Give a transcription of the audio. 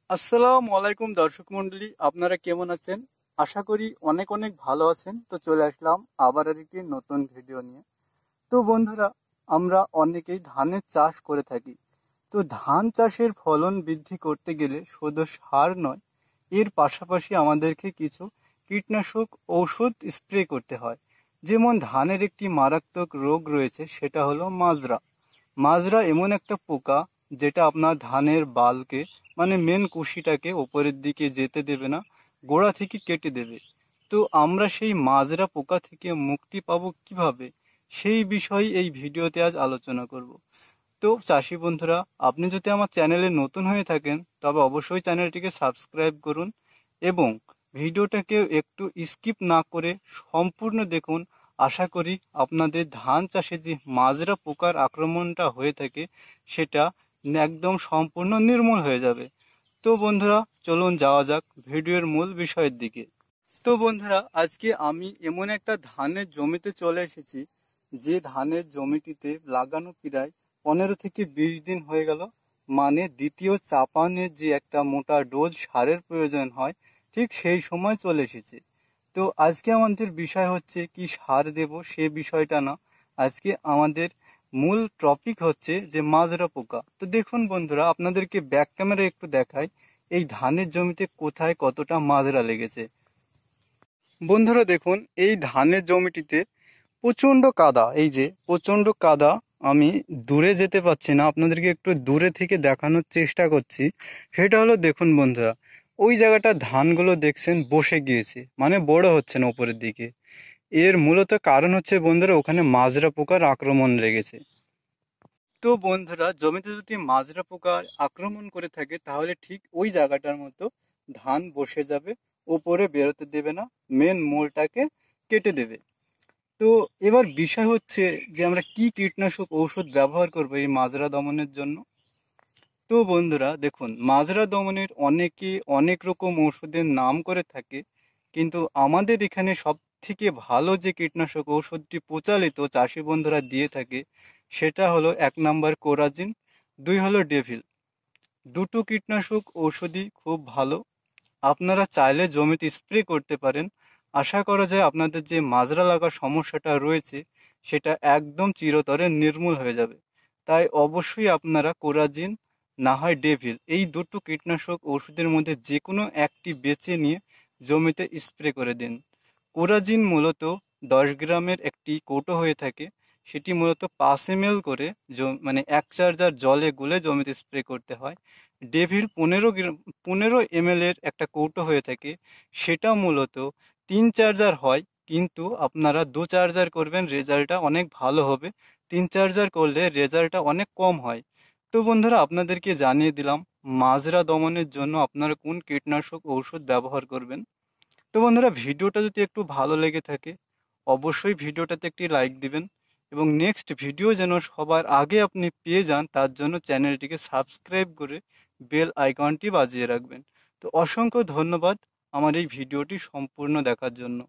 আসসালামু আলাইকুম দর্শক মন্ডলী, আপনারা কেমন আছেন? আশা করি অনেক অনেক ভালো আছেন। তো চলে আসলাম আবার একটি নতুন ভিডিও নিয়ে। তো বন্ধুরা, আমরা অনেকেই ধানের চাষ করে থাকি। তো ধান চাষের ফলন বৃদ্ধি করতে গেলে শুধু সার নয়, এর পাশাপাশি আমাদেরকে কিছু কীটনাশক ঔষধ স্প্রে করতে হয়। যেমন ধানের একটি মারাত্মক রোগ রয়েছে, সেটা হলো মাজরা। মাজরা এমন একটা পোকা যেটা আপনার ধানের বালকে মানে মেন কুশিটাকে ওপরের দিকে যেতে দেবে না, গোড়া থেকে কেটে দেবে। তো আমরা সেই মাজরা পোকা থেকে মুক্তি পাবো কিভাবে, সেই বিষয়ে এই ভিডিওতে আজ আলোচনা করব। তো চাষি বন্ধুরা, আপনি যদি আমার চ্যানেলে নতুন হয়ে থাকেন তবে অবশ্যই চ্যানেলটিকে সাবস্ক্রাইব করুন এবং ভিডিওটাকে একটু স্কিপ না করে সম্পূর্ণ দেখুন। আশা করি আপনাদের ধান চাষে যে মাজরা পোকার আক্রমণটা হয়ে থাকে সেটা একদম সম্পূর্ণ নির্মূল হয়ে যাবে। তো বন্ধুরা, চলুন যাওয়া যাক ভিডিওর মূল বিষয়ের দিকে। তো বন্ধুরা, আজকে আমি এমন একটা ধানের জমিতে চলে এসেছি যে ধানের জমিটিতে লাগানো প্রায় 15 থেকে 20 দিন হয়ে গেল। মানে দ্বিতীয় চাপানের যে একটা মোটা ডোজ সারের প্রয়োজন হয়, ঠিক সেই সময় চলে এসেছে। তো আজকে আমাদের বিষয় হচ্ছে কি সার দেব সে বিষয়টা না, আজকে আমাদের মূল টপিক হচ্ছে যে মাজরা পোকা। তো দেখুন বন্ধুরা, আপনাদেরকে ব্যাক ক্যামেরা একটু দেখাই এই ধানের জমিতে কোথায় কতটা মাজরা লেগেছে। বন্ধুরা দেখুন, এই ধানের জমিটিতে প্রচন্ড কাদা, এই যে প্রচন্ড কাদা। আমি দূরে যেতে পারছি না, আপনাদেরকে একটু দূরে থেকে দেখানোর চেষ্টা করছি। সেটা হলো দেখুন বন্ধুরা, ওই জায়গাটা ধানগুলো দেখছেন বসে গিয়েছে, মানে বড় হচ্ছে না উপরের দিকে। এর মূলত কারণ হচ্ছে বন্ধুরা, ওখানে মাজরা পোকার আক্রমণ লেগেছে। তো বন্ধুরা, জমিতে যদি মাজরা পোকা আক্রমণ করে থাকে তাহলে ঠিক ওই জায়গাটার মতো ধান বসে যাবে, ওপরে বেরোতে দেবে না, মেন মূলটাকে কেটে দেবে। তো এবার বিষয় হচ্ছে যে আমরা কি কীটনাশক ঔষধ ব্যবহার করবো এই মাজরা দমনের জন্য। তো বন্ধুরা দেখুন, মাজরা দমনের অনেকে অনেক রকম ওষুধের নাম করে থাকে, কিন্তু আমাদের এখানে সব থেকে ভালো যে কীটনাশক ঔষধটি প্রচলিত চাষি বন্ধুরা দিয়ে থাকে সেটা হলো 1 নম্বর কোরাজিন, 2 হলো ডেভিল। দুটো কীটনাশক ঔষধই খুব ভালো, আপনারা চাইলে জমিতে স্প্রে করতে পারেন। আশা করা যায় আপনাদের যে মাজরা লাগার সমস্যাটা রয়েছে সেটা একদম চিরতরে নির্মূল হয়ে যাবে। তাই অবশ্যই আপনারা কোরাজিন না হয় ডেভিল, এই দুটো কীটনাশক ওষুধের মধ্যে যে কোনো একটি বেছে নিয়ে জমিতে স্প্রে করে দিন। কোরাজিন মূলত 10 গ্রামের একটি কৌটো হয়ে থাকে, সেটি মূলত 5 ml করে মানে 1 চার্জার জলে গুলে জমিতে স্প্রে করতে হয়। ডেভিল 15 ml এর একটা কৌটো হয়ে থাকে, সেটা মূলত 3 চার্জার হয়, কিন্তু আপনারা 2 চার্জার করবেন, রেজাল্টটা অনেক ভালো হবে। 3 চার্জার করলে রেজাল্টটা অনেক কম হয়। তো বন্ধুরা, আপনাদেরকে জানিয়ে দিলাম মাজরা দমনের জন্য আপনারা কোন কীটনাশক ঔষধ ব্যবহার করবেন। তো বন্ধুরা, ভিডিওটা যদি একটু ভালো লেগে থাকে অবশ্যই ভিডিওটাতে একটি লাইক দিবেন এবং নেক্সট ভিডিও যেন সবার আগে আপনি পেয়ে যান তার জন্য চ্যানেলটিকে সাবস্ক্রাইব করে বেল আইকনটি বাজিয়ে রাখবেন। তো অসংখ্য ধন্যবাদ আমার এই ভিডিওটি সম্পূর্ণ দেখার জন্য।